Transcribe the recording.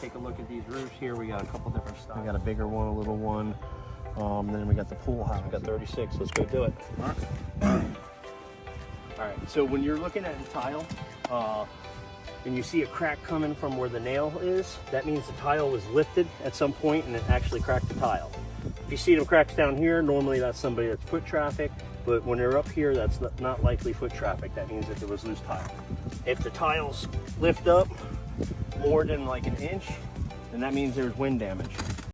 take a look at these roofs here. We got a couple different styles. We got a bigger one, a little one. Then we got the pool house. We got 36. Let's go do it. All right. So when you're looking at the tile, and you see a crack coming from where the nail is, that means the tile was lifted at some point and it actually cracked the tile. If you see them cracks down here, normally that's somebody that's foot traffic, but when they're up here, that's not likely foot traffic. That means that there was loose tile. If the tiles lift up more than like an inch, then that means there's wind damage.